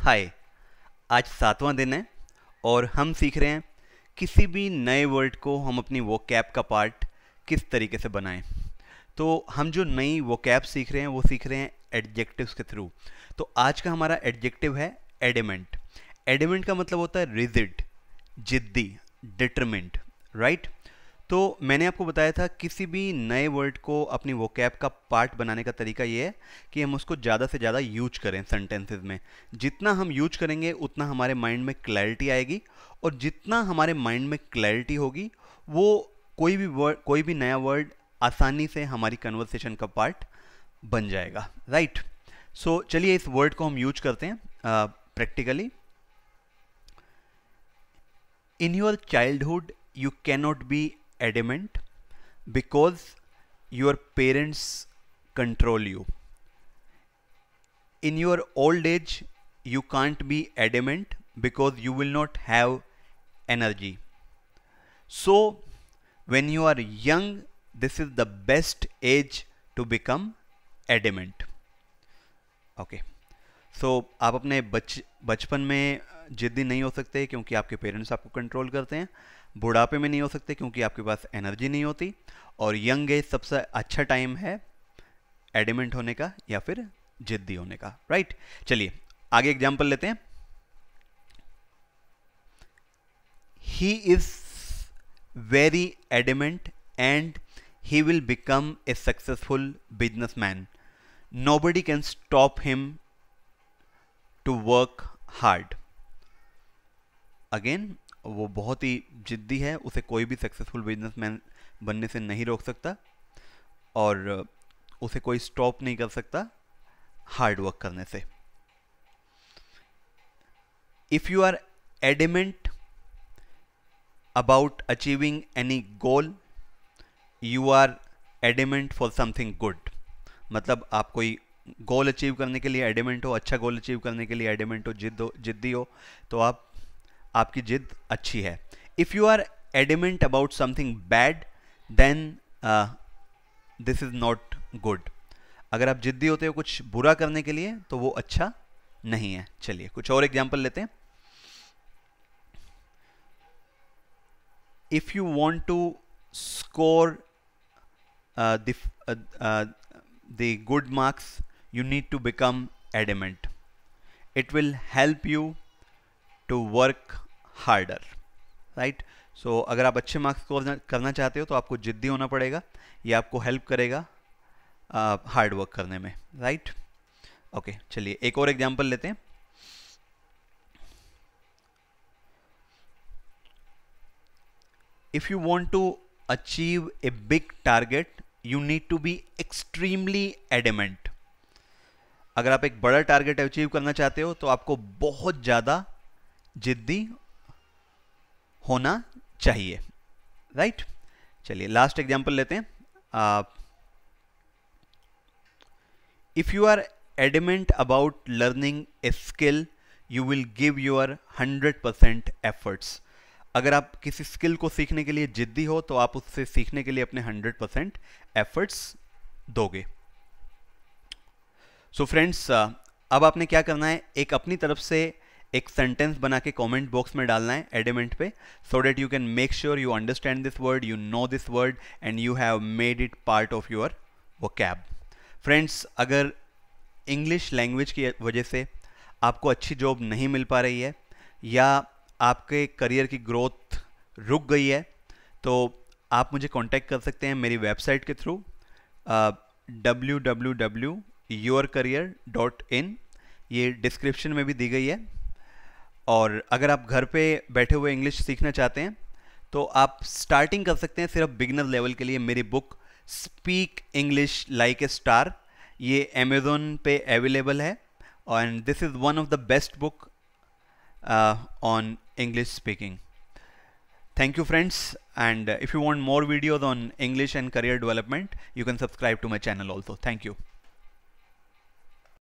हाय, आज 7वां दिन है और हम सीख रहे हैं किसी भी नए वर्ड को हम अपनी वोकैब का पार्ट किस तरीके से बनाएं। तो हम जो नई वोकैब सीख रहे हैं वो सीख रहे हैं एडजेक्टिव्स के थ्रू। तो आज का हमारा एडजेक्टिव है एडेमेंट। एडेमेंट का मतलब होता है रिजिड, जिद्दी, डिटरमिन्ड, राइट। तो मैंने आपको बताया था किसी भी नए वर्ड को अपनी वोकैब का पार्ट बनाने का तरीका ये है कि हम उसको ज़्यादा से ज़्यादा यूज करें सेंटेंसेस में। जितना हम यूज करेंगे उतना हमारे माइंड में क्लैरिटी आएगी, और जितना हमारे माइंड में क्लैरिटी होगी वो कोई भी नया वर्ड आसानी से हमारी कन्वर्सेशन का पार्ट बन जाएगा, राइट। सो चलिए इस वर्ड को हम यूज करते हैं practically. In your childhood you cannot be adamant because your parents control you. In your old age you can't be adamant because you will not have energy. So when you are young, this is the best age to become adamant. Okay. So आप अपने बचपन में जिद्दी नहीं हो सकते क्योंकि आपके पेरेंट्स आपको कंट्रोल करते हैं। बुढ़ापे में नहीं हो सकते क्योंकि आपके पास एनर्जी नहीं होती। और यंग एज सबसे अच्छा टाइम है एडेमेंट होने का या फिर जिद्दी होने का, राइट। चलिए आगे एग्जांपल लेते हैं। He is very adamant and he will become a successful businessman. Nobody can stop him to work hard. Again वो बहुत ही जिद्दी है, उसे कोई भी सक्सेसफुल बिजनेसमैन बनने से नहीं रोक सकता और उसे कोई स्टॉप नहीं कर सकता हार्ड वर्क करने से। If you are adamant about achieving any goal, you are adamant for something good. मतलब आप कोई गोल अचीव करने के लिए एडेमेंट हो, अच्छा गोल अचीव करने के लिए एडेमेंट हो, जिद्दी हो, तो आपकी जिद अच्छी है। If you are adamant about something bad then this is not good. अगर आप जिद्दी होते हो कुछ बुरा करने के लिए तो वो अच्छा नहीं है। चलिए कुछ और एग्जांपल लेते हैं। If you want to score the good marks, you need to become adamant. It will help you to work harder, right? So अगर आप अच्छे मार्क्स स्कोर करना चाहते हो तो आपको जिद्दी होना पड़ेगा, ये आपको हेल्प करेगा हार्ड वर्क करने में, राइट। ओके चलिए एक और एग्जांपल लेते हैं। If you want to achieve a big target, you need to be extremely adamant. अगर आप एक बड़ा टारगेट अचीव करना चाहते हो तो आपको बहुत ज़्यादा जिद्दी होना चाहिए, राइट। चलिए लास्ट एग्जांपल लेते हैं। If you are adamant about learning a skill, you will give your 100% efforts. अगर आप किसी स्किल को सीखने के लिए जिद्दी हो तो आप उससे सीखने के लिए अपने 100% एफर्ट्स दोगे। सो फ्रेंड्स, अब आपने क्या करना है, एक अपनी तरफ से एक सेंटेंस बना के कमेंट बॉक्स में डालना है एडेमेंट पे, so that you can make sure you understand this word, you know this word and you have made it part of your vocab. Friends, अगर इंग्लिश लैंग्वेज की वजह से आपको अच्छी जॉब नहीं मिल पा रही है या आपके करियर की ग्रोथ रुक गई है तो आप मुझे कांटेक्ट कर सकते हैं मेरी वेबसाइट के थ्रू www.yourcareer.in। ये डिस्क्रिप्शन में भी दी गई है। और अगर आप घर पे बैठे हुए इंग्लिश सीखना चाहते हैं तो आप स्टार्टिंग कर सकते हैं सिर्फ बिगिनर लेवल के लिए मेरी book speak English like a star. ये अमेज़ॉन पे अवेलेबल है and this is one of the best book on English speaking. Thank you friends, and if you want more videos on English and career development, you can subscribe to my channel also. Thank you.